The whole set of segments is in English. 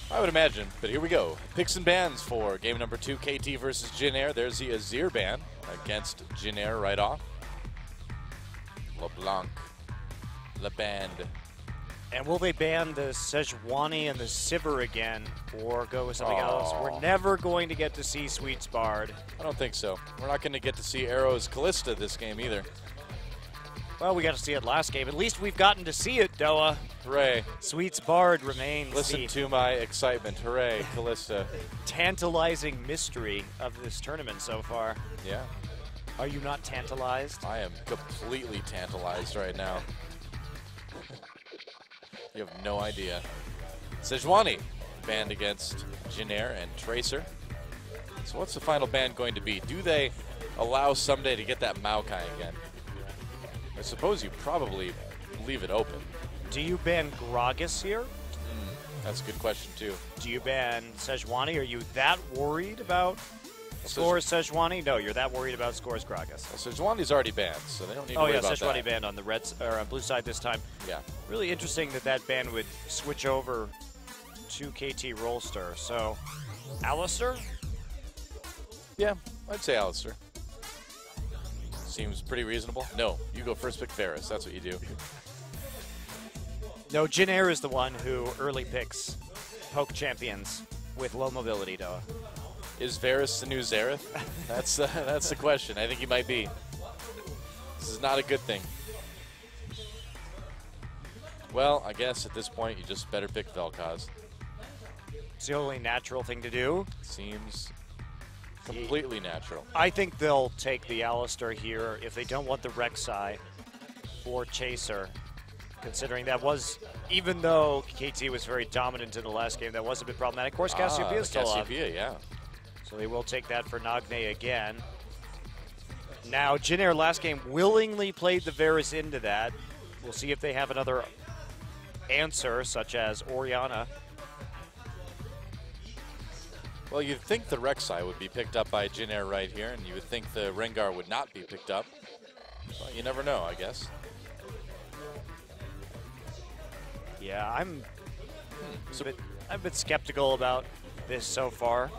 I would imagine, but here we go. Picks and bans for game number 2, KT versus Jin Air. There's the Azir ban against Jin Air right off. LeBlanc, LeBand. And will they ban the Sejuani and the Sivir again, or go with something else? We're never going to get to see Sweets Bard. I don't think so. We're not going to get to see Arrow's Callista this game either. Well, we got to see it last game. At least we've gotten to see it, Doa. Hooray. Sweets Bard remains Listen to my excitement. Hooray, Callista. Tantalizing mystery of this tournament so far. Yeah. Are you not tantalized? I am completely tantalized right now. You have no idea. Sejuani banned against Jin Air and Tracer. So what's the final ban going to be? Do they allow someday to get that Maokai again? I suppose you probably leave it open. Do you ban Gragas here? That's a good question, too. Do you ban Sejuani? Are you that worried about scores Sejuani? No, you're that worried about scores Gragas. Well, Sejuani's already banned, so they don't need to worry about that. Sejuani banned on the on blue side this time. Yeah. Really interesting that that ban would switch over to KT Rolster. So, Alistair? Yeah, I'd say Alistair. Seems pretty reasonable. No, you go first pick Varus. That's what you do. No, Jin Air is the one who early picks poke champions with low mobility, Doa. Is Varus the new Xerath? That's the question. I think he might be. This is not a good thing. Well, I guess at this point you just better pick Vel'Koz. It's the only natural thing to do. Seems completely natural. I think they'll take the Alistair here if they don't want the Rek'Sai or Chaser, considering that was, even though KT was very dominant in the last game, that was a bit problematic. Of course, Cassiopeia is still up. Cassiopeia, yeah. So they will take that for Nagne again. Now, Jin Air last game willingly played the Varus into that. We'll see if they have another answer, such as Orianna. Well, you'd think the Rek'Sai would be picked up by Jin Air right here, and you would think the Rengar would not be picked up. Well, you never know, I guess. Yeah, I'm a bit skeptical about this so far.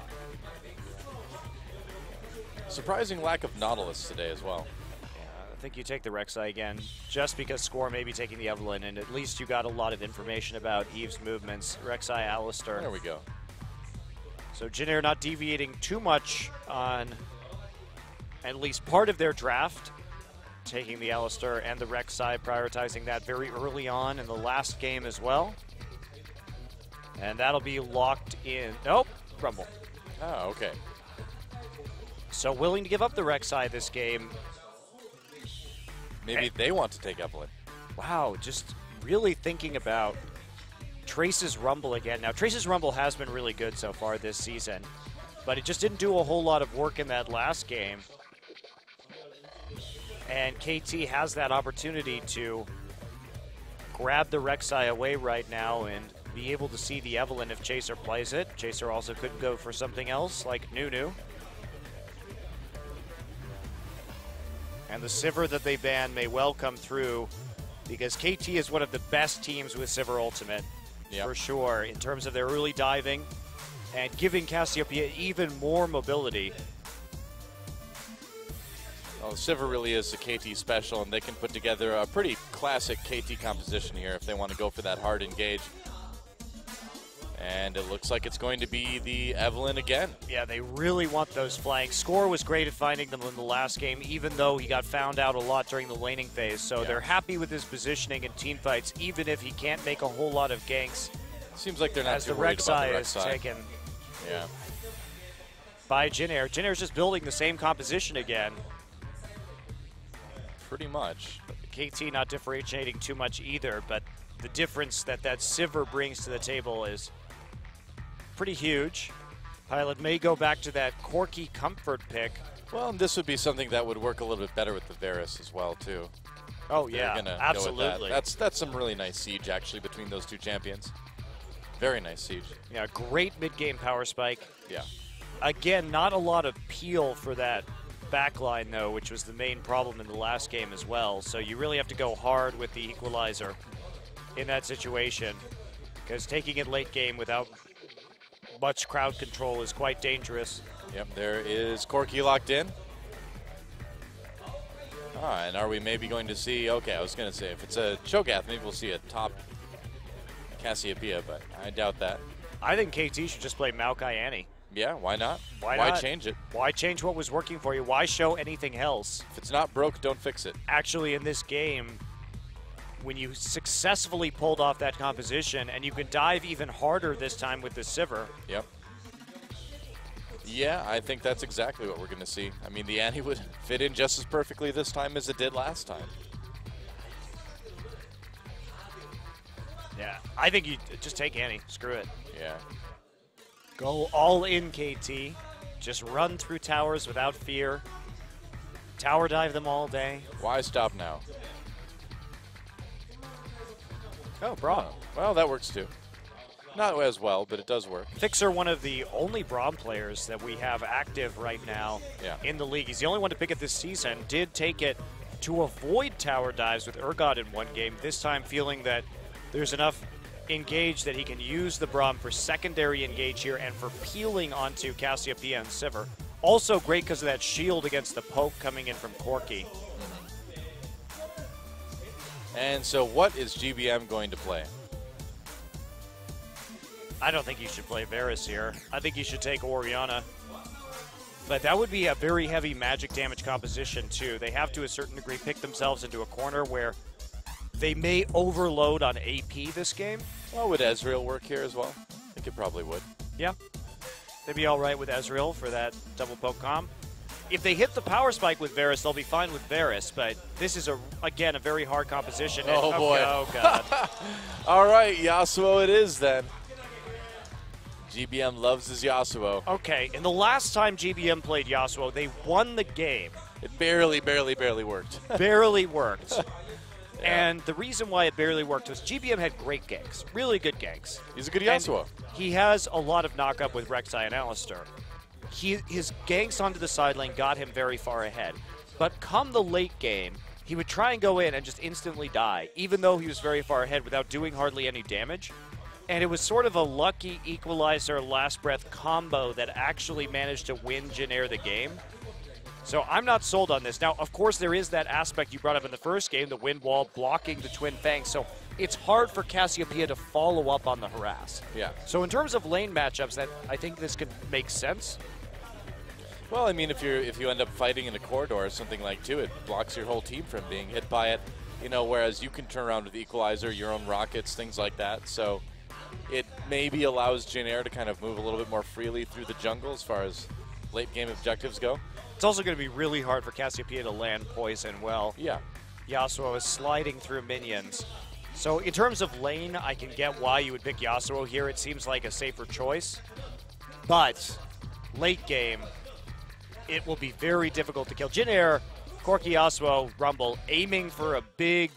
Surprising lack of Nautilus today as well. Yeah, I think you take the Rek'Sai again, just because Score may be taking the Evelynn, and at least you got a lot of information about Eve's movements. Rek'Sai, Alistair. There we go. So Jin Air not deviating too much on at least part of their draft, taking the Alistair and the Rek'Sai, prioritizing that very early on in the last game as well. And that'll be locked in. Nope, Rumble. Oh, okay. So willing to give up the Rek'Sai this game. Maybe they want to take Evelynn. Wow, just really thinking about Trace's Rumble again. Now, Trace's Rumble has been really good so far this season, but it just didn't do a whole lot of work in that last game. And KT has that opportunity to grab the Rek'Sai away right now and be able to see the Evelynn if Chaser plays it. Chaser also could go for something else like Nunu. And the Sivir that they ban may well come through, because KT is one of the best teams with Sivir Ultimate, for sure, in terms of their early diving and giving Cassiopeia even more mobility. Well, Sivir really is the KT special, and they can put together a pretty classic KT composition here if they want to go for that hard engage. And it looks like it's going to be the Evelynn again. Yeah, they really want those flanks. Score was great at finding them in the last game, even though he got found out a lot during the laning phase. So they're happy with his positioning in team fights, even if he can't make a whole lot of ganks. Seems like they're not as too the worried about the Rek'Sai Rek'Sai. is taken Yeah. by Jin Air. Jin Air's just building the same composition again. Pretty much. KT not differentiating too much either, but the difference that Sivir brings to the table is pretty huge. Pilot may go back to that Corki comfort pick. Well, and this would be something that would work a little bit better with the Varus as well, too. Oh, yeah, absolutely. That's some really nice siege, actually, between those two champions. Very nice siege. Yeah, great mid-game power spike. Yeah. Again, not a lot of peel for that backline, though, which was the main problem in the last game as well. So you really have to go hard with the equalizer in that situation, because taking it late game without much crowd control is quite dangerous. Yep, there is Corky locked in. And are we maybe going to see, okay, I was going to say, if it's a Cho'Gath, maybe we'll see a top Cassiopeia, but I doubt that. I think KT should just play Maokai Annie. Yeah, why not? Why not? Change it? Why change what was working for you? Why show anything else? If it's not broke, don't fix it. Actually, in this game, when you successfully pulled off that composition, and you can dive even harder this time with the Sivir. Yep. Yeah, I think that's exactly what we're going to see. I mean, the Annie would fit in just as perfectly this time as it did last time. Yeah, I think you just take Annie. Screw it. Yeah. Go all in, KT. Just run through towers without fear. Tower dive them all day. Why stop now? Oh, Braum. Well, that works too. Not as well, but it does work. Fixer, one of the only Braum players that we have active right now in the league. He's the only one to pick it this season. Did take it to avoid tower dives with Urgot in one game, this time feeling that there's enough engage that he can use the Braum for secondary engage here and for peeling onto Cassiopeia and Sivir. Also great because of that shield against the poke coming in from Corky. And so what is GBM going to play? I don't think you should play Varus here. I think you should take Orianna. But that would be a very heavy magic damage composition too. They have to a certain degree pick themselves into a corner where they may overload on AP this game. Well, would Ezreal work here as well? I think it probably would. Yeah. They'd be all right with Ezreal for that double poke comp. If they hit the power spike with Varus, they'll be fine with Varus, but this is, again, a very hard composition. Oh, boy. Oh, God. All right, Yasuo it is then. GBM loves his Yasuo. Okay, and the last time GBM played Yasuo, they won the game. It barely worked. Barely worked. Yeah. And the reason why it barely worked was GBM had great ganks, really good ganks. He's a good Yasuo. And he has a lot of knock-up with Rek'Sai and Alistar. His ganks onto the side lane got him very far ahead. But come the late game, he would try and go in and just instantly die, even though he was very far ahead without doing hardly any damage. And it was sort of a lucky equalizer last breath combo that actually managed to win Janair the game. So I'm not sold on this. Now, of course, there is that aspect you brought up in the first game, the wind wall blocking the Twin Fangs. So it's hard for Cassiopeia to follow up on the harass. Yeah. So in terms of lane matchups, that I think this could make sense. Well, I mean, if you end up fighting in a corridor or something like too, it blocks your whole team from being hit by it. You know, whereas you can turn around with Equalizer, your own rockets, things like that. So it maybe allows Janair to kind of move a little bit more freely through the jungle as far as late game objectives go. It's also going to be really hard for Cassiopeia to land poison well. Yeah. Yasuo is sliding through minions. So in terms of lane, I can get why you would pick Yasuo here. It seems like a safer choice. But late game, it will be very difficult to kill. Janair, Corky, Yasuo, Rumble, aiming for a big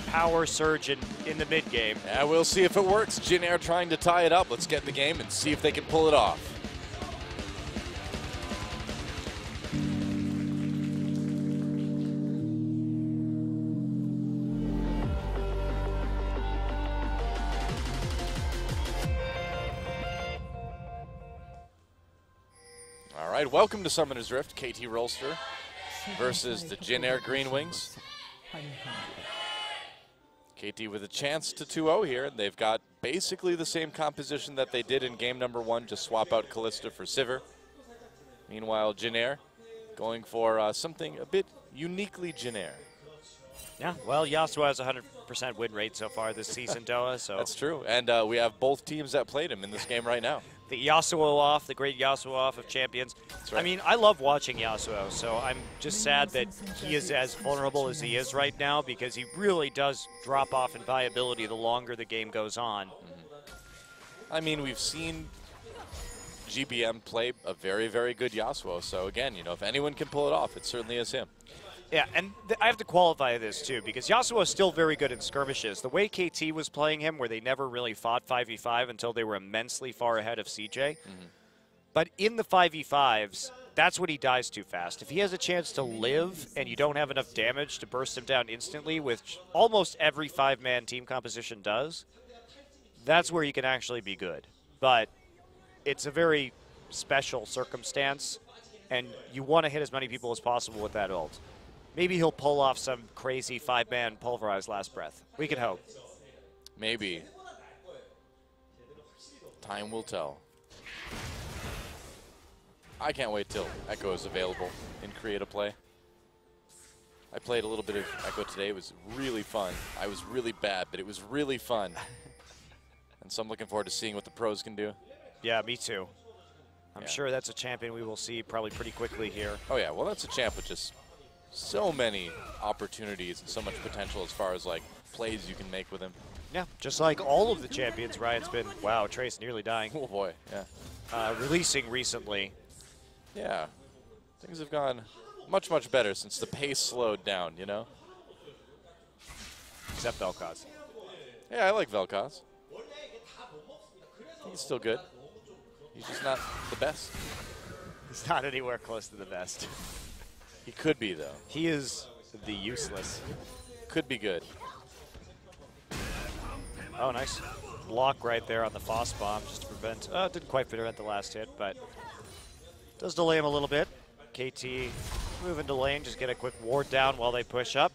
power surge in the mid game. Yeah, we'll see if it works. Janair trying to tie it up. Let's get in the game and see if they can pull it off. All right, welcome to Summoner's Rift. KT Rolster versus the Janair Green Wings. KT with a chance to 2-0 here. They've got basically the same composition that they did in game number 1, just swap out Kalista for Sivir. Meanwhile, Janair going for something a bit uniquely Janair. Yeah, well, Yasuo has a 100% win rate so far this season, Doa. So that's true, and we have both teams that played him in this game right now. The Yasuo off, the great Yasuo off of champions. That's right. I mean, I love watching Yasuo, so I'm just sad that he is as vulnerable as he is right now because he really does drop off in viability the longer the game goes on. I mean, we've seen GBM play a very good Yasuo, so again, you know, if anyone can pull it off, it certainly is him. Yeah, and I have to qualify this too, because Yasuo is still very good in skirmishes. The way KT was playing him, where they never really fought 5v5 until they were immensely far ahead of CJ. But in the 5v5s, that's when he dies too fast. If he has a chance to live and you don't have enough damage to burst him down instantly, which almost every 5-man team composition does, that's where you can actually be good. But it's a very special circumstance, and you want to hit as many people as possible with that ult. Maybe he'll pull off some crazy 5-man pulverize last breath. We can hope. Maybe. Time will tell. I can't wait till Echo is available in Create a Play. I played a little bit of Echo today. It was really fun. I was really bad, but it was really fun. And so I'm looking forward to seeing what the pros can do. Yeah, me too. I'm sure that's a champion we will see probably pretty quickly here. Oh, yeah. Well, that's a champ with just so many opportunities and so much potential as far as, like, plays you can make with him. Yeah, just like all of the champions, Ryan's been, wow, Trace nearly dying. Oh, boy, yeah. Releasing recently. Yeah. Things have gone much, much better since the pace slowed down, you know? Except Vel'Koz. Yeah, I like Vel'Koz. He's still good. He's just not the best. He's not anywhere close to the best. He could be, though. He is the useless. Could be good. Oh, nice block right there on the Foss bomb just to prevent. Didn't quite prevent the last hit, but does delay him a little bit. KT move into lane, just get a quick ward down while they push up.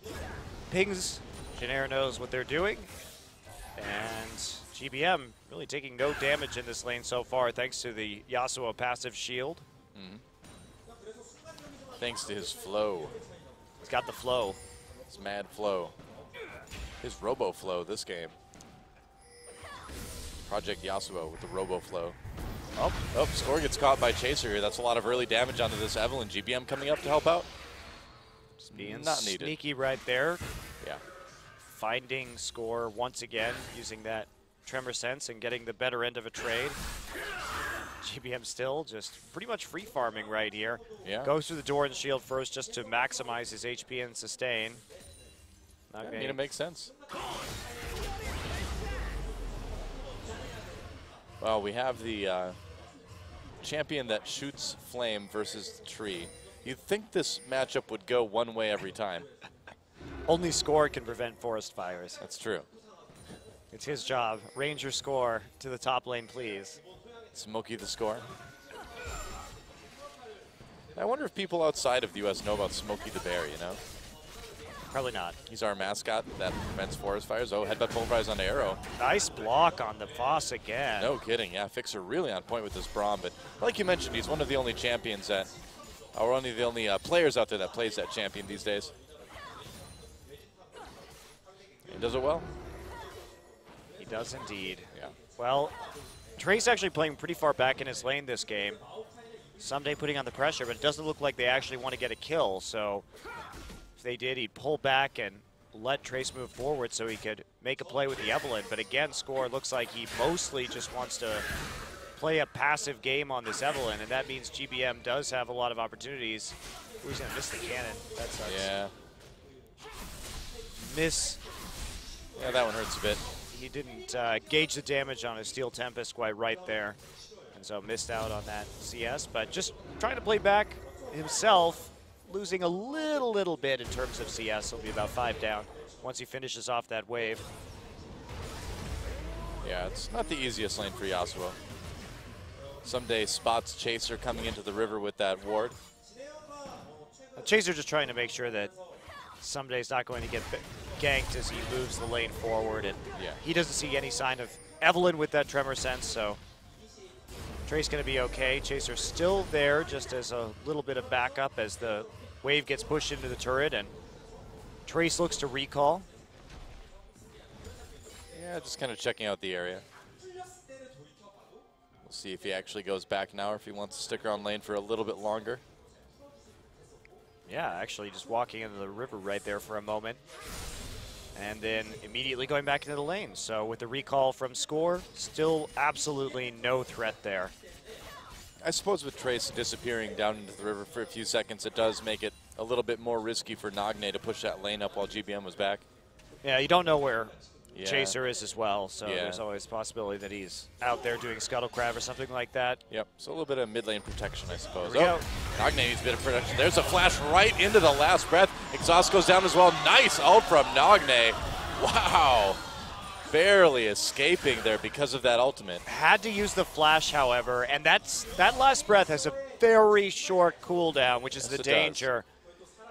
Pings, Janair knows what they're doing. And GBM really taking no damage in this lane so far thanks to the Yasuo passive shield. Mm-hmm. Thanks to his flow. He's got the flow. His mad flow. His robo flow this game. Project Yasuo with the robo flow. Oh, Score gets caught by Chaser here. That's a lot of early damage onto this Evelynn. GBM coming up to help out. Just being not needed. Sneaky right there. Yeah. Finding Score once again, using that Tremor Sense and getting the better end of a trade. GBM still just pretty much free farming right here. Yeah. Goes through the door and shield first just to maximize his HP and sustain. I mean, it makes sense. Well, we have the champion that shoots flame versus the tree. You'd think this matchup would go one way every time. Only Score can prevent forest fires. That's true. It's his job. Ranger Score to the top lane, please. Smokey the Score. I wonder if people outside of the U.S. know about Smokey the Bear, you know? Probably not. He's our mascot that prevents forest fires. Oh, headbutt pulverize on Arrow. Nice block on the Foss again. No kidding. Yeah, Fixer really on point with this Braum. But like you mentioned, he's one of the only champions that, or only the only players out there that plays that champion these days. He does it well. He does indeed. Yeah. Well, Trace actually playing pretty far back in his lane this game. Someday putting on the pressure, but it doesn't look like they actually want to get a kill. So if they did, he'd pull back and let Trace move forward so he could make a play with the Evelynn. But again, Score looks like he mostly just wants to play a passive game on this Evelynn, and that means GBM does have a lot of opportunities. Who's going to miss the cannon? That sucks. Yeah. Miss. Yeah, that one hurts a bit. He didn't gauge the damage on his Steel Tempest quite right there, and so missed out on that CS, but just trying to play back himself, losing a little bit in terms of CS. He'll be about 5 down once he finishes off that wave. Yeah, it's not the easiest lane for Yasuo. Someday spots Chaser coming into the river with that ward. Chaser just trying to make sure that Someday's not going to get ganked as he moves the lane forward, and he doesn't see any sign of Evelynn with that Tremor Sense, so Trace going to be okay. Chaser still there just as a little bit of backup as the wave gets pushed into the turret, and Trace looks to recall. Yeah, just kind of checking out the area. We'll see if he actually goes back now or if he wants to stick around lane for a little bit longer. Yeah, actually just walking into the river right there for a moment. And then immediately going back into the lane. So with the recall from Score, still absolutely no threat there. I suppose with Trace disappearing down into the river for a few seconds, it does make it a little bit more risky for Nagne to push that lane up while GBM was back. Yeah, you don't know where Chaser is as well, so Yeah. there's always a possibility that he's out there doing Scuttle Crab or something like that. Yep, so a little bit of mid lane protection, I suppose. Here we go. Nagne needs a bit of protection. There's a flash right into the last breath. Exhaust goes down as well. Nice ult from Nagne. Wow. barely escaping there because of that ultimate. Had to use the flash, however, and that last breath has a very short cooldown, which is the danger.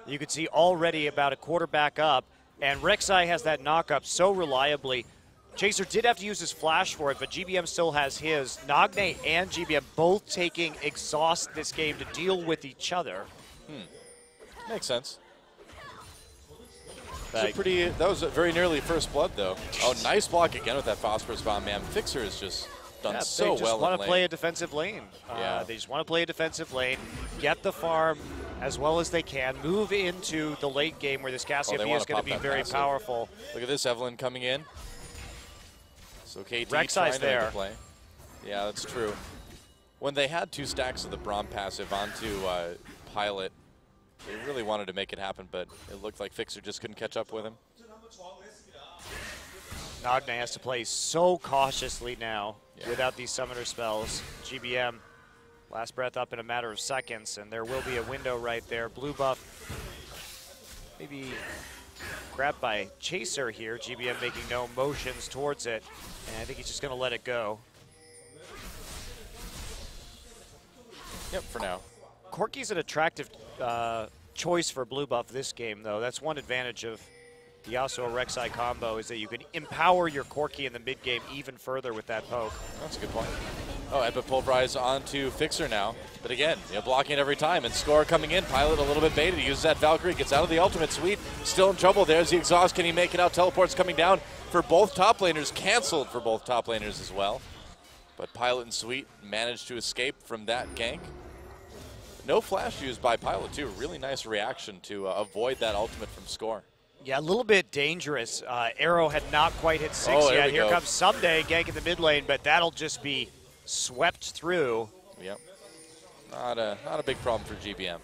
You can see already about a quarter back up, and Rek'Sai has that knock-up so reliably. Chaser did have to use his flash for it, but GBM still has his. Nagne and GBM both taking exhaust this game to deal with each other. Makes sense. That was very nearly first blood, though. Oh, nice block again with that Phosphorus Bomb, man. Fixer has just done so well in lane. They just want to play a defensive lane. They just want to play a defensive lane, get the farm as well as they can, move into the late game where this Cassiopeia is going to be very powerful. Look at this, Evelyn coming in. So KT Rek'Sai's trying to make a play. Yeah, that's true. When they had 2 stacks of the Braum passive onto Pilot, they really wanted to make it happen, but it looked like Fixer just couldn't catch up with him. Nagne has to play so cautiously now without these summoner spells. GBM, last breath up in a matter of seconds, and there will be a window right there. Blue buff maybe grabbed by Chaser here. GBM making no motions towards it, and I think he's just going to let it go. Yep, for now. Corki's an attractive choice for blue buff this game, though. That's one advantage of the Yasuo Rek'Sai combo, is that you can empower your Corki in the mid game even further with that poke. That's a good point. Oh, Epic Pulverize onto Fixer now. But again, blocking every time. And Score coming in. Pilot a little bit baited. He uses that Valkyrie. Gets out of the ultimate. Sweet. Still in trouble. There's the exhaust. Can he make it out? Teleport's coming down for both top laners. Canceled for both top laners as well. But Pilot and Sweet managed to escape from that gank. No flash used by Pilot, too. Really nice reaction to avoid that ultimate from Score. Yeah, a little bit dangerous. Arrow had not quite hit 6 yet. Here comes Someday, gank in the mid lane, but that'll just be swept through. Yep. Not a big problem for GBM.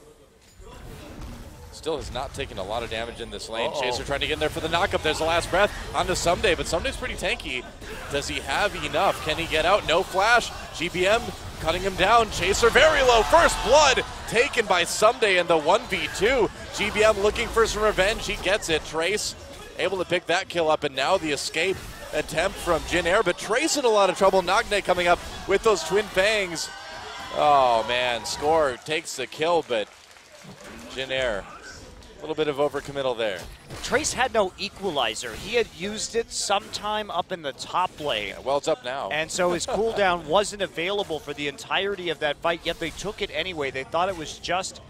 Still has not taken a lot of damage in this lane. Chaser trying to get in there for the knockup. There's the last breath onto Someday, but Someday's pretty tanky. Does he have enough? Can he get out? No flash. GBM cutting him down. Chaser very low. First blood taken by Someday in the 1v2. GBM looking for some revenge. He gets it. Trace able to pick that kill up, and now the escape attempt from Jin Air, but Trace in a lot of trouble. Nagne coming up with those twin fangs. Oh man, Score takes the kill, but Jin Air, a little bit of overcommittal there. Trace had no equalizer. He had used it sometime up in the top lane. Yeah, well, it's up now. And so his cooldown wasn't available for the entirety of that fight, yet they took it anyway. They thought it was just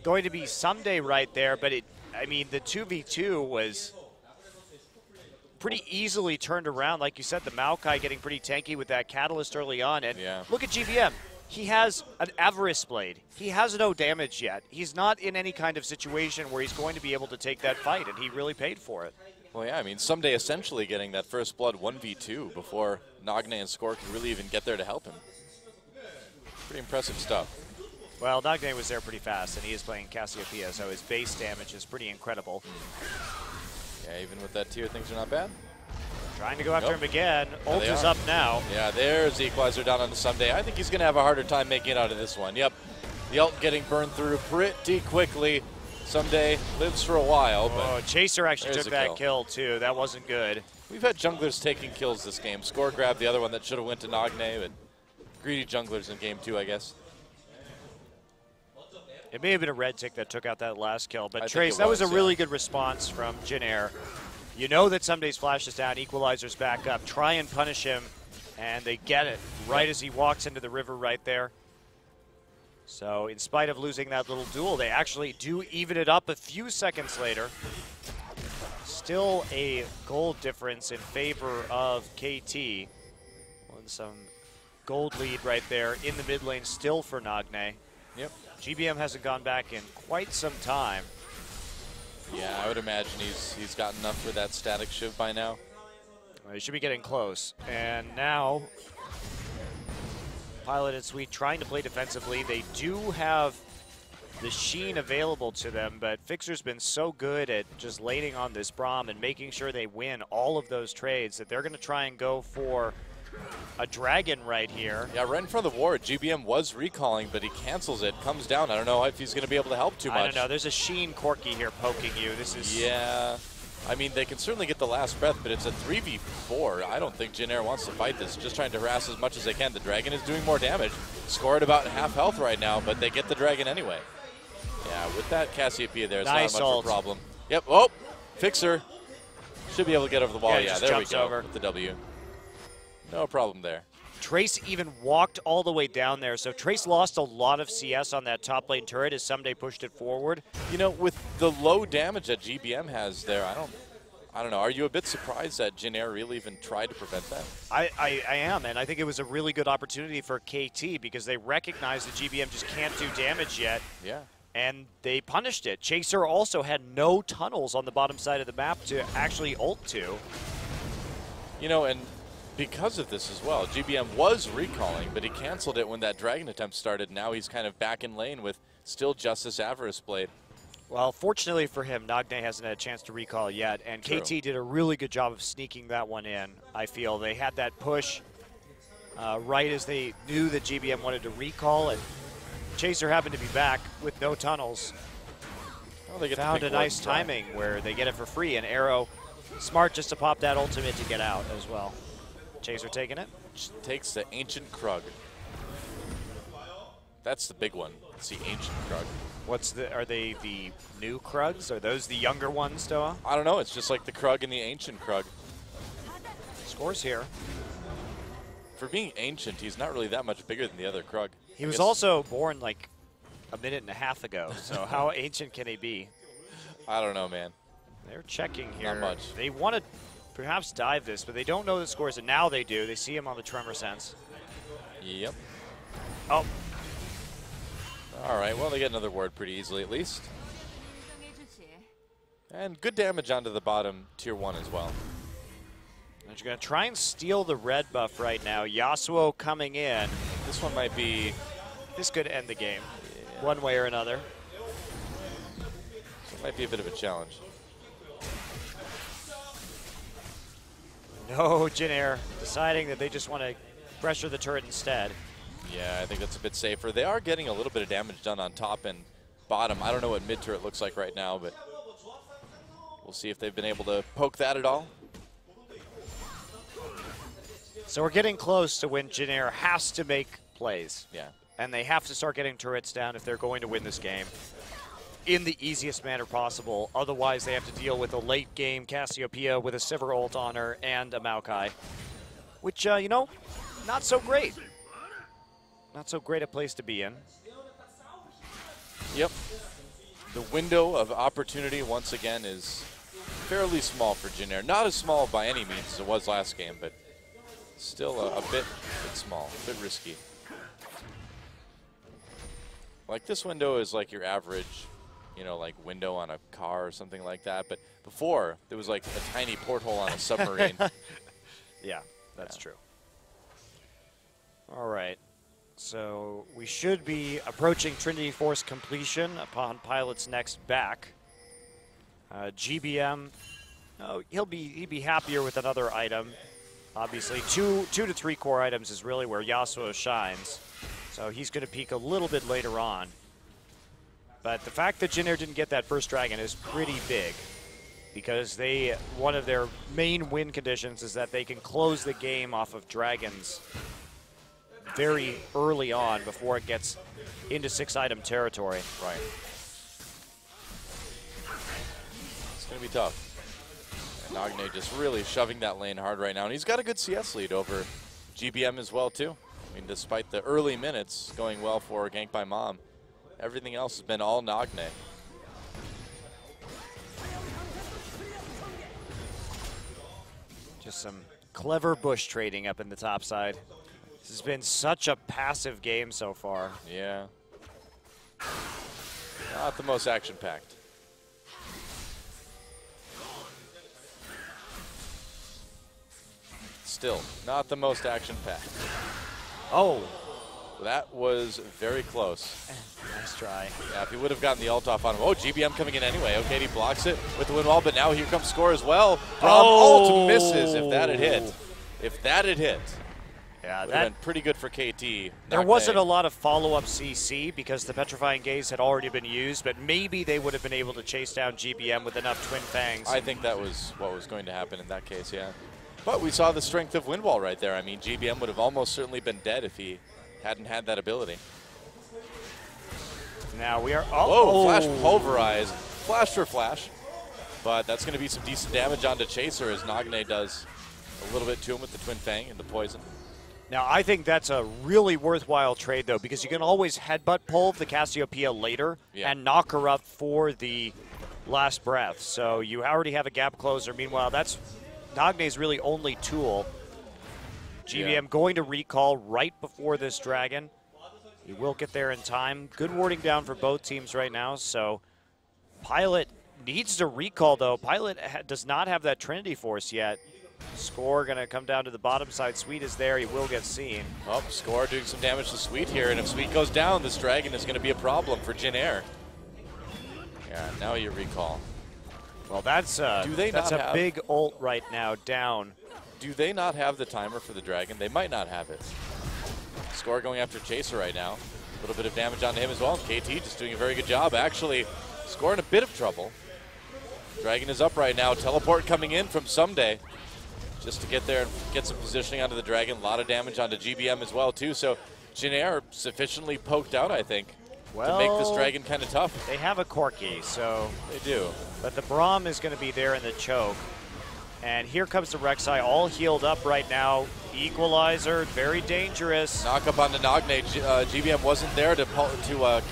going to be Someday right there, but the 2v2 was pretty easily turned around. Like you said, the Maokai getting pretty tanky with that Catalyst early on. And look at GBM. He has an Avarice Blade. He has no damage yet. He's not in any kind of situation where he's going to be able to take that fight, and he really paid for it. Well, yeah, Someday essentially getting that first blood 1v2 before Nagne and Score could really even get there to help him. Pretty impressive stuff. Well, Nagne was there pretty fast, and he is playing Cassiopeia, so his base damage is pretty incredible. Yeah, even with that tier, things are not bad. Trying to go after him again. Ult is up now. Yeah, there's the equalizer down on the Someday. I think he's going to have a harder time making it out of this one. Yep, the ult getting burned through pretty quickly. Someday lives for a while. But Chaser actually took that kill, too. That wasn't good. We've had junglers taking kills this game. Score grabbed the other one that should have went to Nagne, but greedy junglers in game 2, I guess. It may have been a red tick that took out that last kill, but Trace, that was a really good response from Jin Air. You know that Someday's flash is down, equalizer's back up. Try and punish him, and they get it right as he walks into the river right there. So in spite of losing that little duel, they actually do even it up a few seconds later. Still a gold difference in favor of KT. Some gold lead right there in the mid lane still for Nagne. Yep. GBM hasn't gone back in quite some time. Yeah, I would imagine he's got enough for that static shiv by now. Well, he should be getting close. And now, Pilot and Sweet trying to play defensively. They do have the Sheen available to them, but Fixer's been so good at just laning on this Braum and making sure they win all of those trades that they're going to try and go for a dragon right here. Yeah, right in front of the ward. GBM was recalling, but he cancels it, comes down. I don't know if he's going to be able to help too much. I don't know. There's a Sheen Corki here poking you. This is... Yeah. I mean, they can certainly get the last breath, but it's a 3v4. I don't think Jin Air wants to fight this. Just trying to harass as much as they can. The Dragon is doing more damage. Scored about half health right now, but they get the Dragon anyway. Yeah, with that Cassiopeia there, it's nice not much ult. of a problem. Yep, oh, Fixer. Should be able to get over the wall. Yeah, there we go over. with the W. No problem there. Trace even walked all the way down there, so Trace lost a lot of CS on that top lane turret as Someday pushed it forward. You know, with the low damage that GBM has there, I don't know. Are you a bit surprised that Jin Air really even tried to prevent that? I am, and I think it was a really good opportunity for KT because they recognized that GBM just can't do damage yet. Yeah. And they punished it. Chaser also had no tunnels on the bottom side of the map to actually ult to. You know, and because of this as well, GBM was recalling, but he canceled it when that Dragon attempt started. Now he's kind of back in lane with still Justice Avarice Blade. Well, fortunately for him, Nagne hasn't had a chance to recall yet, and True. KT did a really good job of sneaking that one in, I feel. They had that push right as they knew that GBM wanted to recall, and Chaser happened to be back with no tunnels. Well, they get Found a nice timing where they get it for free, and Arrow, smart just to pop that ultimate to get out as well. Chaser taking it. Takes the Ancient Krug. That's the big one. It's the Ancient Krug. Are they the new Krugs? Are those the younger ones, Doa? I don't know. It's just like the Krug and the Ancient Krug. Scores here. For being ancient, he's not really that much bigger than the other Krug. He was also born like a minute and a half ago, so how ancient can he be? I don't know, man. They're checking here. Not much. They want to perhaps dive this, but they don't know the scores, and now they do. They see him on the Tremor Sense. Yep. Oh. All right, well, they get another ward pretty easily at least. And good damage onto the bottom tier 1 as well. And you're going to try and steal the red buff right now. Yasuo coming in. This one might be... This could end the game, one way or another. So it might be a bit of a challenge. No, Jin Air deciding that they just want to pressure the turret instead. Yeah, I think that's a bit safer. They are getting a little bit of damage done on top and bottom. I don't know what mid turret looks like right now, but we'll see if they've been able to poke that at all. So we're getting close to when Jin Air has to make plays. Yeah. And they have to start getting turrets down if they're going to win this game in the easiest manner possible. Otherwise, they have to deal with a late game Cassiopeia with a Sivir ult on her and a Maokai, which, you know, not so great. Not so great a place to be in. Yep. The window of opportunity, once again, is fairly small for Jin Air. Not as small by any means as it was last game, but still a bit small, a bit risky. Like, this window is like your average, you know, like window on a car or something like that. But before, there was like a tiny porthole on a submarine. Yeah, that's true. All right. So we should be approaching Trinity Force completion upon Pilot's next back. GBM, he'd be happier with another item. Obviously, two to three core items is really where Yasuo shines. So he's going to peak a little bit later on. But the fact that Jin Air didn't get that first dragon is pretty big, because one of their main win conditions is that they can close the game off of dragons very early on before it gets into 6-item territory. Right. It's going to be tough. And Nagne just really shoving that lane hard right now. And he's got a good CS lead over GBM as well, too. I mean, despite the early minutes going well for Gank by Mom, everything else has been all Nagne. Just some clever bush trading up in the top side. This has been such a passive game so far. Yeah. Not the most action-packed. Still, not the most action-packed. Oh. That was very close. Nice try. Yeah, if he would have gotten the ult off on him. Oh, GBM coming in anyway. Okay, he blocks it with the wind wall, but now here comes score as well. Ult misses. If that had hit. If that had hit. Yeah, would have been pretty good for KT. There wasn't a lot of follow-up CC because the Petrifying Gaze had already been used, but maybe they would have been able to chase down GBM with enough Twin Fangs. I think that was what was going to happen in that case, yeah. But we saw the strength of Windwall right there. I mean, GBM would have almost certainly been dead if he hadn't had that ability. Now we are... Whoa, Flash pulverized. Flash for Flash. But that's going to be some decent damage onto Chaser as Nagne does a little bit to him with the Twin Fang and the poison. Now, I think that's a really worthwhile trade, though, because you can always headbutt pull the Cassiopeia later and knock her up for the last breath. So you already have a gap closer. Meanwhile, that's Nagne's really only tool. GBM going to recall right before this dragon. He will get there in time. Good warding down for both teams right now. So Pilot needs to recall, though. Pilot does not have that Trinity Force yet. Score going to come down to the bottom side. Sweet is there. He will get seen. Oh, Score doing some damage to Sweet here. And if Sweet goes down, this dragon is going to be a problem for Jin Air. Yeah, now you recall. Well, that's a big ult right now down. Do they not have the timer for the dragon? They might not have it. Score going after Chaser right now. A little bit of damage onto him as well. KT just doing a very good job. Actually, Score in a bit of trouble. Dragon is up right now. Teleport coming in from Someday. Just to get there and get some positioning onto the dragon. A lot of damage onto GBM as well, too. So Jin Air sufficiently poked out, I think, to make this dragon kind of tough. They have a Corki, so... They do. But the Braum is going to be there in the choke. And here comes the Rek'Sai, all healed up right now. Equalizer, very dangerous. Knock up onto Nagne. GBM wasn't there to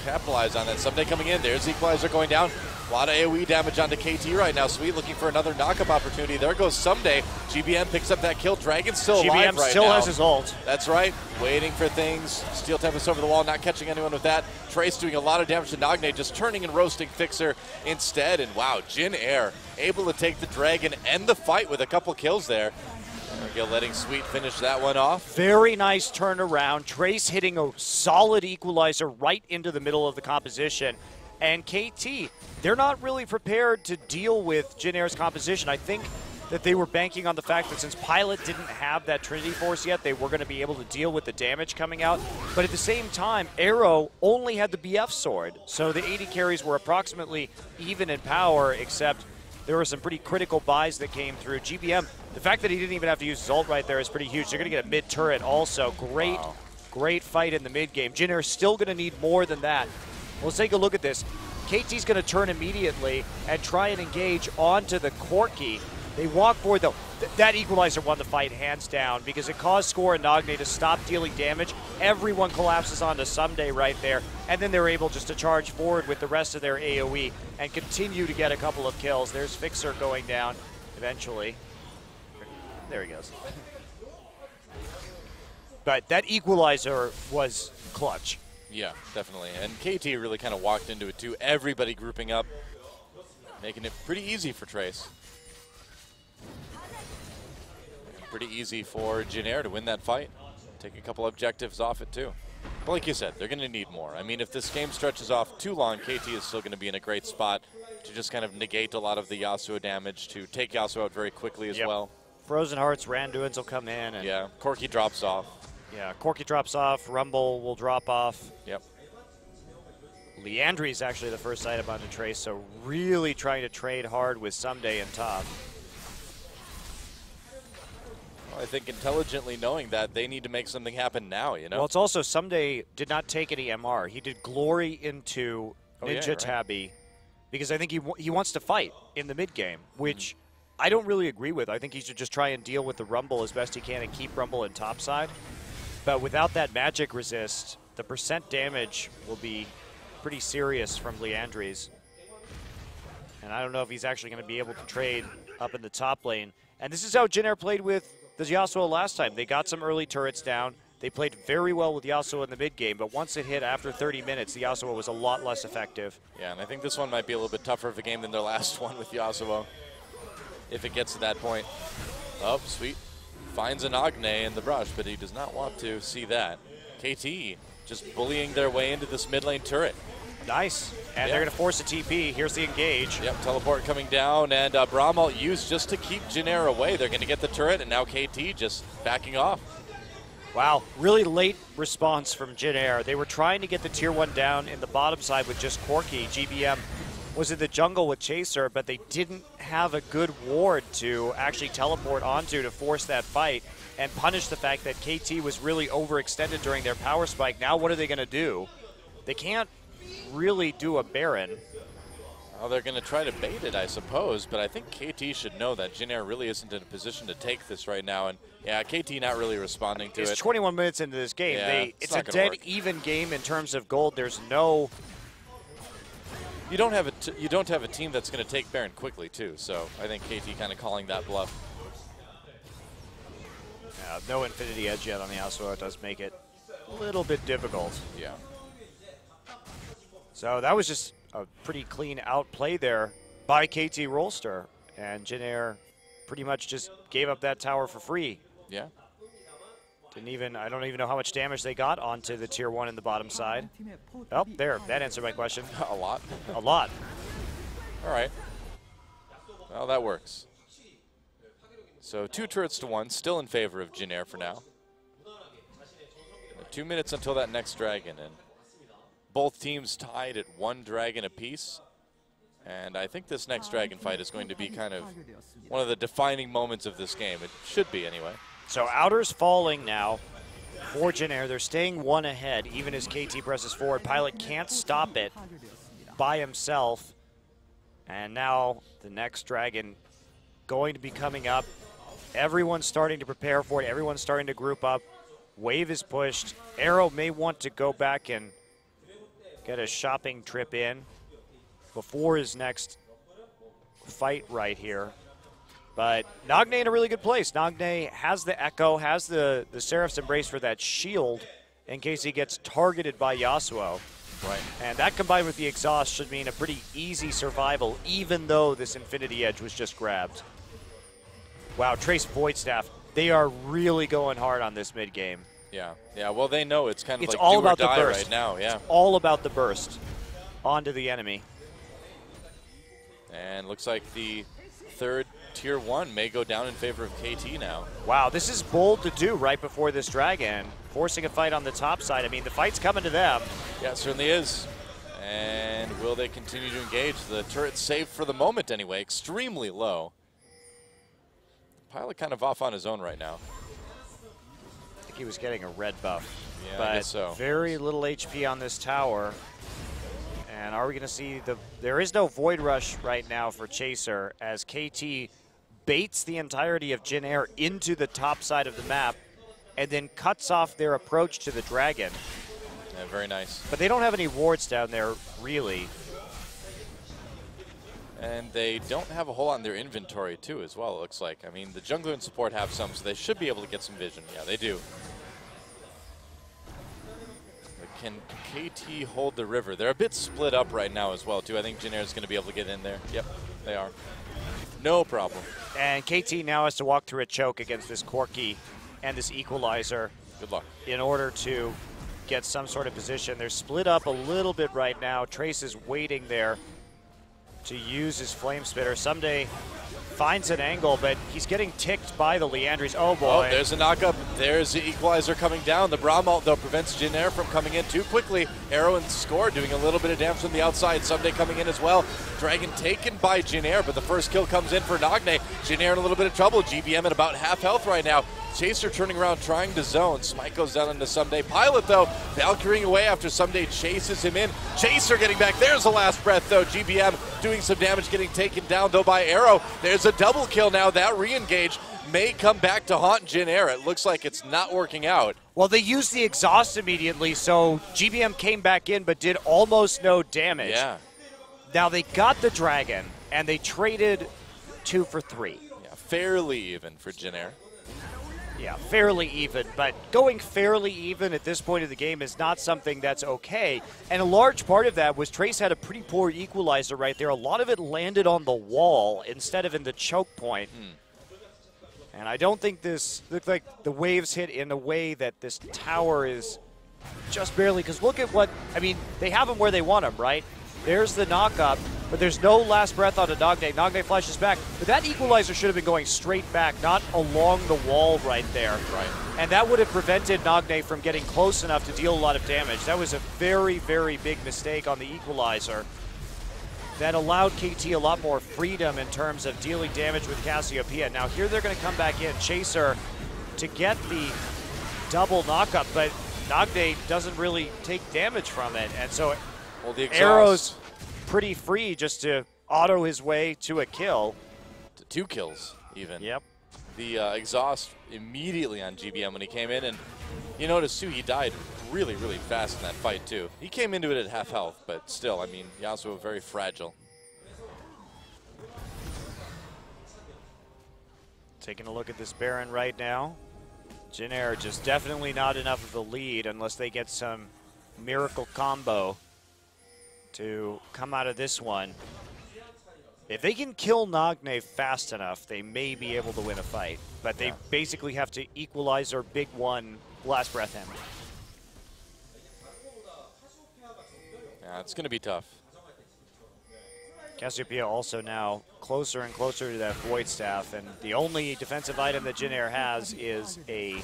capitalize on that. Someday coming in. There's Equalizer going down. A lot of AoE damage onto KT right now. Sweet looking for another knock-up opportunity. There goes Someday. GBM picks up that kill. Dragon's still alive right now. GBM still has his ult. That's right. Waiting for things. Steel Tempest over the wall, not catching anyone with that. Trace doing a lot of damage to Nagne, just turning and roasting Fixer instead. And wow, Jin Air able to take the dragon and the fight with a couple kills there. There we go, letting Sweet finish that one off. Very nice turnaround. Trace hitting a solid equalizer right into the middle of the composition. And KT, they're not really prepared to deal with Jin Air's composition. I think that they were banking on the fact that since Pilot didn't have that Trinity Force yet, they were going to be able to deal with the damage coming out. But at the same time, Arrow only had the BF sword. So the 80 carries were approximately even in power, except there were some pretty critical buys that came through. GBM, the fact that he didn't even have to use his ult right there is pretty huge. They're going to get a mid-turret also. Great fight in the mid-game. Jin Air still going to need more than that. Let's take a look at this. KT's going to turn immediately and try and engage onto the Corki. They walk forward, though. That equalizer won the fight hands down because it caused Score and Nagne to stop dealing damage. Everyone collapses onto Someday right there, and then they're able just to charge forward with the rest of their AoE and continue to get a couple of kills. There's Fixer going down eventually. There he goes. But that equalizer was clutch. Yeah, definitely. And KT really kind of walked into it, too. Everybody grouping up, making it pretty easy for Trace. Pretty easy for Jin Air to win that fight. Take a couple objectives off it, too. But like you said, they're going to need more. I mean, if this game stretches off too long, KT is still going to be in a great spot to just kind of negate a lot of the Yasuo damage, to take Yasuo out very quickly as well. Frozen Hearts, Randuins will come in. And yeah, Corki drops off. Yeah, Corki drops off, Rumble will drop off. Yep. Liandry is actually the first item onto Trace, so really trying to trade hard with Someday in top. Well, I think intelligently knowing that they need to make something happen now, you know? Well, it's also Someday did not take any MR. He did Glory into Ninja Tabby because I think he wants to fight in the mid game, which I don't really agree with. I think he should just try and deal with the Rumble as best he can and keep Rumble in top side. But without that magic resist, the percent damage will be pretty serious from Liandry's. And I don't know if he's actually going to be able to trade up in the top lane. And this is how Jin Air played with the Yasuo last time. They got some early turrets down. They played very well with Yasuo in the mid game, but once it hit after 30 minutes, the Yasuo was a lot less effective. Yeah, and I think this one might be a little bit tougher of a game than their last one with Yasuo, if it gets to that point. Oh, Sweet finds an Nagne in the brush, but he does not want to see that. KT just bullying their way into this mid lane turret. Nice. And they're going to force a TP. Here's the engage. Yep, teleport coming down, and Braum ult used just to keep Jin Air away. They're going to get the turret, and now KT just backing off. Wow, really late response from Jin Air. They were trying to get the tier 1 down in the bottom side with just Corki. GBM was in the jungle with Chaser, but they didn't have a good ward to actually teleport onto to force that fight and punish the fact that KT was really overextended during their power spike. Now what are they going to do? They can't really do a Baron. Well, they're going to try to bait it, I suppose, but I think KT should know that Jin Air really isn't in a position to take this right now, and yeah, KT not really responding to it. It's 21 minutes into this game. Yeah, it's a dead even game in terms of gold. There's no... You don't have a team that's going to take Baron quickly, too, so I think KT kind of calling that bluff. No Infinity Edge yet on the Yasuo. It does make it a little bit difficult. Yeah. So that was just a pretty clean outplay there by KT Rolster. And Jin Air pretty much just gave up that tower for free. Yeah. I don't even know how much damage they got onto the tier 1 in the bottom side. Oh, there. That answered my question. A lot. A lot. All right. Well, that works. So 2 turrets to 1, still in favor of Jin Air for now. 2 minutes until that next dragon, and both teams tied at 1 dragon apiece. And I think this next dragon fight is going to be kind of one of the defining moments of this game. It should be, anyway. So Outer's falling now for Jin Air. They're staying 1 ahead, even as KT presses forward. Pilot can't stop it by himself. And now the next dragon going to be coming up. Everyone's starting to prepare for it. Everyone's starting to group up. Wave is pushed. Arrow may want to go back and get a shopping trip in before his next fight right here. But Nagne in a really good place. Nagne has the Echo, has the Seraph's Embrace for that shield in case he gets targeted by Yasuo. Right. And that combined with the exhaust should mean a pretty easy survival, even though this Infinity Edge was just grabbed. Wow, Trace Void Staff, they are really going hard on this mid game. Yeah, yeah. Well, they know it's kind of it's like all do about or die the burst right now. Yeah, it's all about the burst onto the enemy. And looks like the third tier 1 may go down in favor of KT now. Wow, this is bold to do right before this dragon, forcing a fight on the top side. I mean, the fight's coming to them. Yeah, it certainly is. And will they continue to engage? The turret's safe for the moment anyway, extremely low. Pilot kind of off on his own right now. I think he was getting a red buff. Yeah, but I guess so. Very little HP on this tower. And are we going to see there is no Void Rush right now for Chaser as KT baits the entirety of Jin Air into the top side of the map and then cuts off their approach to the dragon. Yeah, very nice. But they don't have any wards down there, really. And they don't have a whole lot in their inventory, too, as well, it looks like. I mean, the jungler and support have some, so they should be able to get some vision. Yeah, they do. But can KT hold the river? They're a bit split up right now as well, too. I think Jin Air is going to be able to get in there. Yep, they are. No problem. And KT now has to walk through a choke against this Corki and this Equalizer. Good luck. In order to get some sort of position. They're split up a little bit right now. Trace is waiting there to use his Flame Spitter. Someday finds an angle, but he's getting ticked by the Leandries. Oh boy. Oh, there's a knockup. There's the Equalizer coming down. The Braum ult, though, prevents Jin Air from coming in too quickly. Arrow and Score doing a little bit of damage from the outside. Someday coming in as well. Dragon taken by Jin Air, but the first kill comes in for Nagne. Jin Air in a little bit of trouble. GBM at about half health right now. Chaser turning around, trying to zone. Smite goes down into Someday. Pilot, though, Valkyrieing away after Someday chases him in. Chaser getting back. There's the last breath, though. GBM doing some damage, getting taken down, though, by Arrow. There's a double kill now. That re-engage may come back to haunt Jin Air. It looks like it's not working out. Well, they used the exhaust immediately, so GBM came back in but did almost no damage. Yeah. Now they got the dragon, and they traded 2 for 3. Yeah, fairly even for Jin Air. Yeah, fairly even, but going fairly even at this point of the game is not something that's okay. And a large part of that was Trace had a pretty poor equalizer right there. A lot of it landed on the wall instead of in the choke point. And I don't think this looked like the waves hit in a way that this tower is just barely, because look at what, I mean, they have them where they want them, right? There's the knock-up. but there's no last breath on Nagne. Nagne flashes back, but that equalizer should have been going straight back, not along the wall right there. Right. And that would have prevented Nagne from getting close enough to deal a lot of damage. That was a very, very big mistake on the equalizer that allowed KT a lot more freedom in terms of dealing damage with Cassiopeia. Now here they're going to come back in, Chaser, to get the double knockup, but Nagne doesn't really take damage from it. And so the Arrow's pretty free just to auto his way to a kill. To 2 kills, even. Yep. The exhaust immediately on GBM when he came in, and you notice too, he died really, really fast in that fight too. He came into it at half health, but still, I mean, Yasuo very fragile. Taking a look at this Baron right now. Jin Air just definitely not enough of a lead unless they get some miracle combo to come out of this one. If they can kill Nagne fast enough, they may be able to win a fight. But they basically have to equalize their big one last breath him. Yeah, it's going to be tough. Cassiopeia also now closer and closer to that Void Staff, and the only defensive item that Jin Air has is an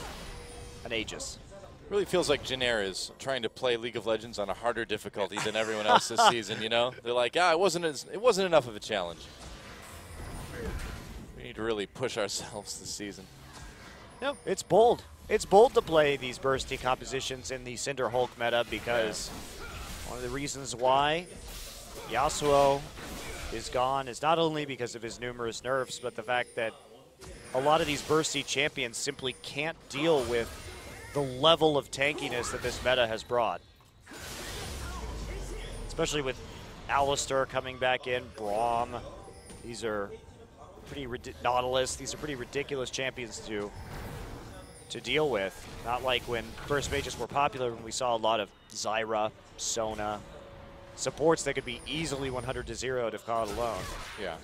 Aegis. Really feels like Jin Air is trying to play League of Legends on a harder difficulty than everyone else this season, you know? They're like, it wasn't enough of a challenge. We need to really push ourselves this season. No, it's bold. It's bold to play these bursty compositions in the Cinder Hulk meta because one of the reasons why Yasuo is gone is not only because of his numerous nerfs, but the fact that a lot of these bursty champions simply can't deal with the level of tankiness that this meta has brought. Especially with Alistar coming back in, Braum. These are pretty Nautilus. These are pretty ridiculous champions to deal with. Not like when burst mages were popular, when we saw a lot of Zyra, Sona, supports that could be easily 100-0 if caught alone. Yeah.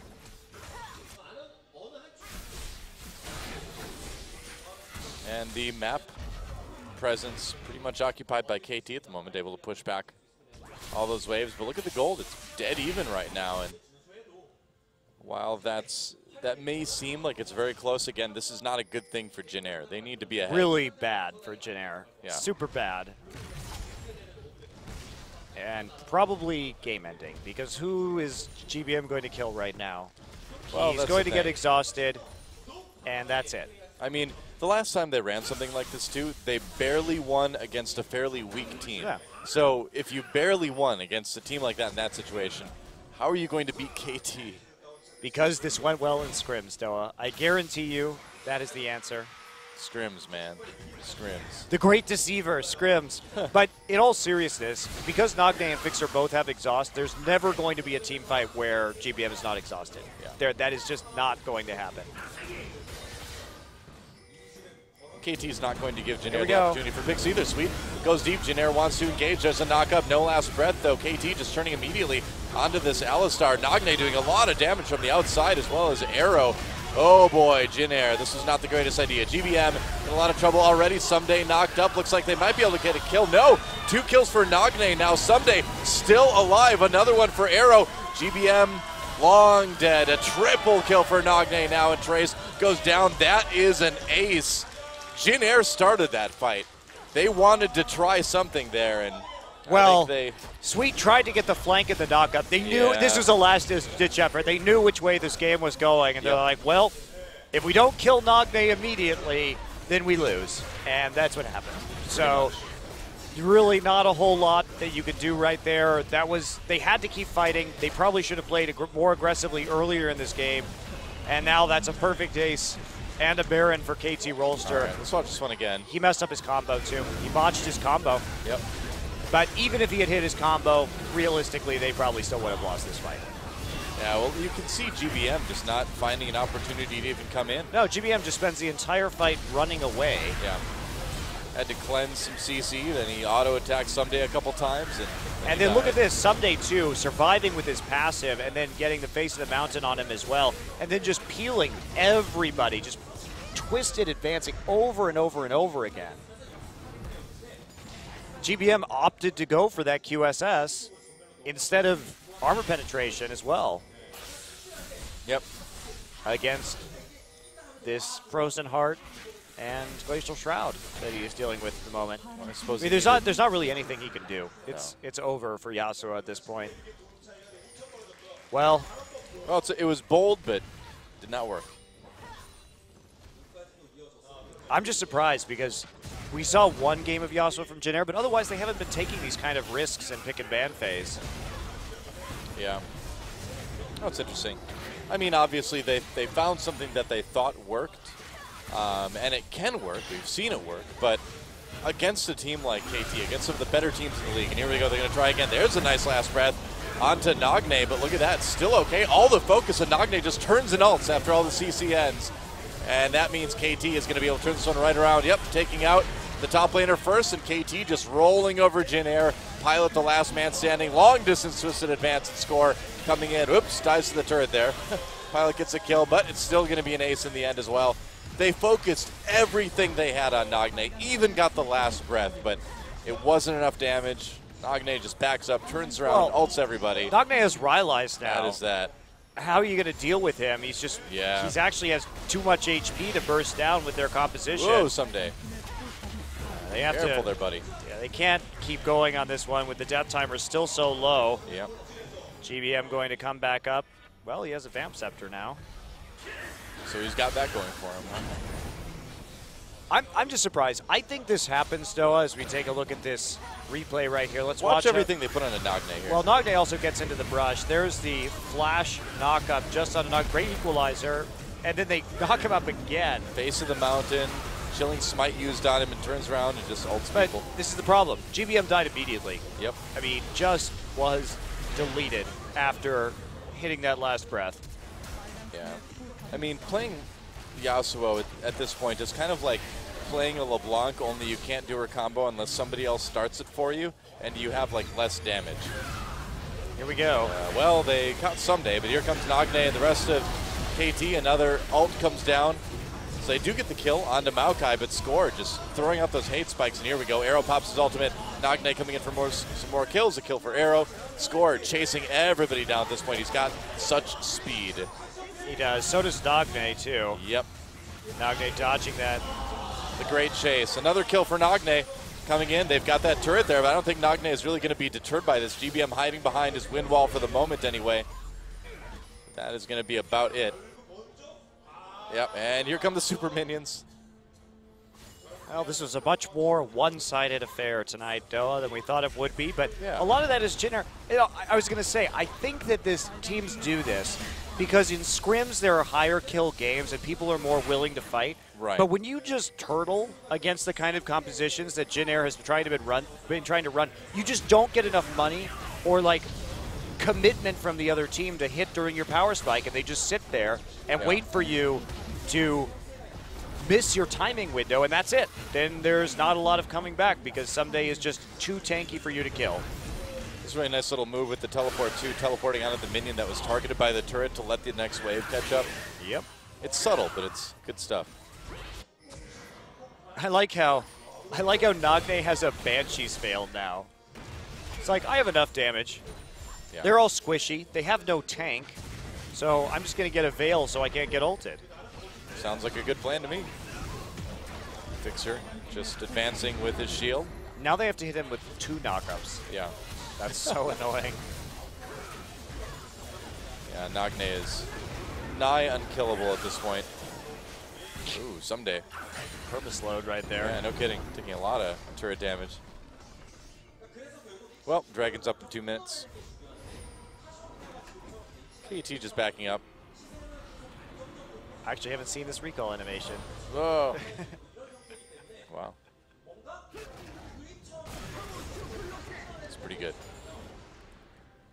And the map presence pretty much occupied by KT at the moment, able to push back all those waves. But look at the gold, it's dead even right now. And while that may seem like it's very close, again, this is not a good thing for Jin Air. They need to be ahead. Really bad for Jin Air. Yeah. Super bad. And probably game ending, because who is GBM going to kill right now? Well, he's going to get exhausted, and that's it. I mean, the last time they ran something like this too, they barely won against a fairly weak team. Yeah. So if you barely won against a team like that in that situation, how are you going to beat KT? Because this went well in scrims, Doa. I guarantee you that is the answer. Scrims, man. Scrims. The great deceiver, scrims. But in all seriousness, because Nagne and Fixer both have exhaust, there's never going to be a team fight where GBM is not exhausted. Yeah. That is just not going to happen. KT is not going to give Jin Air the opportunity for picks either. Sweet goes deep. Jin Air wants to engage. There's a knock-up. No last breath, though. KT just turning immediately onto this Alistar. Nagne doing a lot of damage from the outside as well as Arrow. Oh boy, Jin Air, this is not the greatest idea. GBM in a lot of trouble already. Someday knocked up. Looks like they might be able to get a kill. No, 2 kills for Nagne. Now Someday still alive. Another one for Arrow. GBM long dead. A triple kill for Nagne now, and Trace goes down. That is an ace. Jin Air started that fight. They wanted to try something there, and well, Sweet tried to get the flank at the knockup. They knew this was a last-ditch effort. They knew which way this game was going, and they're like, well, if we don't kill Nagne immediately, then we lose. And that's what happened. So really not a whole lot that you could do right there. They had to keep fighting. They probably should have played more aggressively earlier in this game. And now that's a perfect ace and a Baron for KT Rolster. All right, let's watch this one again. He messed up his combo, too. He botched his combo. Yep. But even if he had hit his combo, realistically, they probably still would have lost this fight. Yeah, well, you can see GBM just not finding an opportunity to even come in. No, GBM just spends the entire fight running away. Yeah. Had to cleanse some CC, then he auto-attacked Someday a couple times. And then look at this, Someday too, surviving with his passive and then getting the face of the mountain on him as well. And then just peeling everybody, just twisted, advancing over and over and over again. GBM opted to go for that QSS instead of armor penetration as well. Yep. Against this Frozen Heart and Glacial Shroud that he is dealing with at the moment. Well, I suppose there's not really anything he can do. It's over for Yasuo at this point. Well, it was bold, but did not work. I'm just surprised because we saw one game of Yasuo from Jin Air, but otherwise they haven't been taking these kind of risks in pick and ban phase. Yeah. Oh, it's interesting. I mean, obviously they found something that they thought worked, and it can work. We've seen it work, but against a team like KT, against some of the better teams in the league, and here we go, they're going to try again. There's a nice last breath onto Nagne, but look at that, still okay. All the focus on Nagne just turns and ults after all the CC ends, and that means KT is going to be able to turn this one right around. Yep, taking out the top laner first, and KT just rolling over Jin Air. Pilot the last man standing, long distance twisted advance and score coming in. Oops, dives to the turret there. Pilot gets a kill, but it's still going to be an ace in the end as well. They focused everything they had on Nagne, even got the last breath, but it wasn't enough damage. Nagne just backs up, turns around, ults everybody. Nagne has Rylai's now. That is that. How are you going to deal with him? He's just, he's actually has too much HP to burst down with their composition. Whoa, someday. They have Careful there, buddy. Yeah, they can't keep going on this one with the death timer still so low. Yep. GBM going to come back up. Well, he has a Vamp Scepter now. So he's got that going for him, huh? I'm just surprised. I think this happens, Noah, as we take a look at this replay right here. Let's watch everything they put on a Nagne here. Well, Nagne also gets into the brush. There's the flash knock-up just on a knock. Great equalizer. And then they knock him up again. Face of the mountain. Chilling smite used on him and turns around and just ults people. This is the problem. GBM died immediately. Yep. I mean, just was deleted after hitting that last breath. Yeah. I mean, playing Yasuo at this point is kind of like playing a LeBlanc, only you can't do her combo unless somebody else starts it for you, and you have like less damage. Here we go. Well, they caught someday, but here comes Nagne and the rest of KT. Another ult comes down. So they do get the kill onto Maokai, but Score just throwing out those hate spikes, and here we go. Arrow pops his ultimate. Nagne coming in for some more kills. A kill for Arrow. Score chasing everybody down at this point. He's got such speed. He does. So does Nagne, too. Yep. Nagne dodging that. The great chase. Another kill for Nagne coming in. They've got that turret there, but I don't think Nagne is really going to be deterred by this. GBM hiding behind his wind wall for the moment anyway. That is going to be about it. Yep, and here come the super minions. Well, this was a much more one-sided affair tonight, Doa, than we thought it would be, but a lot of that is Jin Air. You know, I was going to say, I think that teams do this because in scrims there are higher kill games and people are more willing to fight. Right. But when you just turtle against the kind of compositions that Jin Air has been trying to run, you just don't get enough money or like commitment from the other team to hit during your power spike, and they just sit there and wait for you to miss your timing window, and that's it. Then there's not a lot of coming back because someday is just too tanky for you to kill. This is a really nice little move with the teleport too, teleporting out of the minion that was targeted by the turret to let the next wave catch up. Yep. It's subtle, but it's good stuff. I like how Nagne has a Banshee's failed now. It's like, I have enough damage. Yeah. They're all squishy. They have no tank. So I'm just going to get a Veil so I can't get ulted. Sounds like a good plan to me. Fixer just advancing with his shield. Now they have to hit him with 2 knockups. Yeah. That's so annoying. Yeah, Nagne is nigh unkillable at this point. Ooh, someday. Purpose load right there. Yeah, no kidding. Taking a lot of turret damage. Well, Dragon's up in 2 minutes. KT just backing up. I actually haven't seen this recall animation. Whoa. Wow. It's pretty good.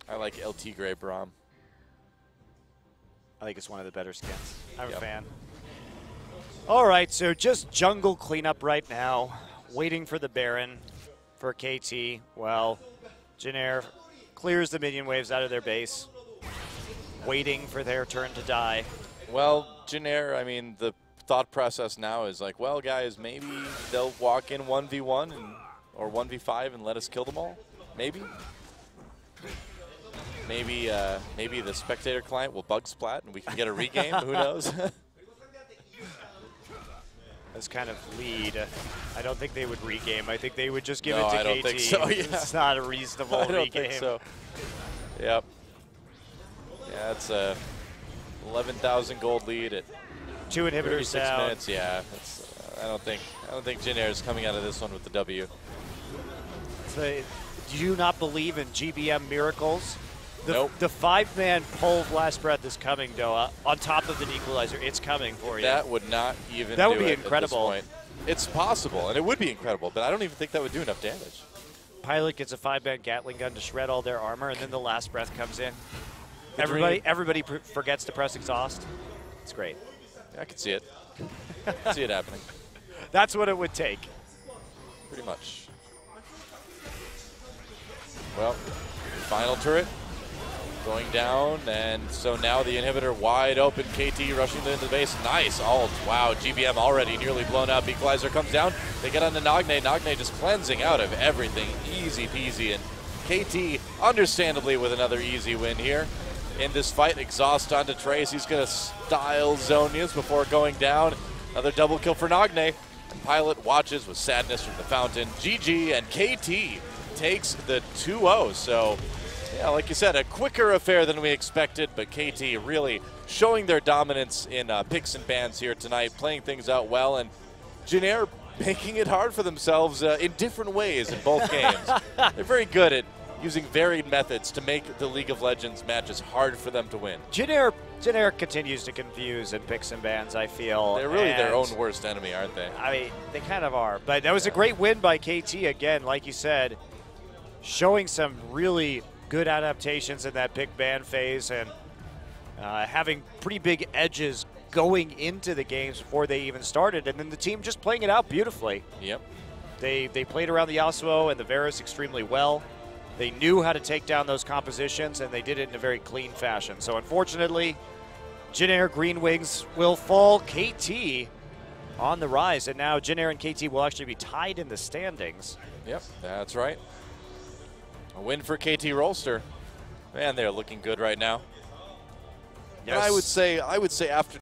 I like LT Grey Braum. I think it's one of the better skins. I'm a fan. All right, so just jungle cleanup right now. Waiting for the Baron for KT. Well, Jin Air clears the minion waves out of their base. Waiting for their turn to die. Well, Jin Air, I mean, the thought process now is like, well, guys, maybe they'll walk in 1v1 or 1v5 and let us kill them all. Maybe. Maybe maybe the spectator client will bug splat and we can get a regame. Who knows? This kind of lead, I don't think they would regame. I think they would just give No, it to KT. I don't think so, yeah. It's not a reasonable I don't regame. think so. Yep. Yeah, it's a 11,000 gold lead at 2 inhibitors 36 down. minutes. Yeah, it's, I don't think Jin Air is coming out of this one with the W. So, do you not believe in GBM miracles? Nope. The 5-man pull of Last Breath is coming, though. On top of an equalizer, it's coming for you. That would not even That would do be it incredible. At this point. It's possible, and it would be incredible, but I don't even think that would do enough damage. Pilot gets a 5-man Gatling gun to shred all their armor, and then the Last Breath comes in. The Everybody forgets to press exhaust. It's great. Yeah, I can see it. I can see it happening. That's what it would take. Pretty much. Well, final turret going down, and so now the inhibitor wide open. KT rushing into the base. Nice ult. Wow, GBM already nearly blown up. Equalizer comes down. They get on to Nagne. Nagne just cleansing out of everything. Easy peasy. And KT, understandably, with another easy win here in this fight. Exhaust onto Trace. He's going to style Zonias before going down. Another double kill for Nagne. And Pilot watches with sadness from the fountain. GG, and KT takes the 2-0. So, yeah, like you said, a quicker affair than we expected, but KT really showing their dominance in picks and bans here tonight, playing things out well, and Jin Air making it hard for themselves in different ways in both games. They're very good at using varied methods to make the League of Legends matches hard for them to win. Jin Air continues to confuse in picks and bans, I feel. They're really their own worst enemy, aren't they? I mean, they kind of are. But that was a great win by KT, again, like you said, showing some really good adaptations in that pick ban phase and having pretty big edges going into the games before they even started, and then the team just playing it out beautifully. Yep. They played around the Yasuo and the Varus extremely well. They knew how to take down those compositions, and they did it in a very clean fashion. So unfortunately, Jin Air Green Wings will fall. KT on the rise, and now Jin Air and KT will actually be tied in the standings. Yep, that's right. A win for KT Rolster. Man, they're looking good right now. Yes. And I would say after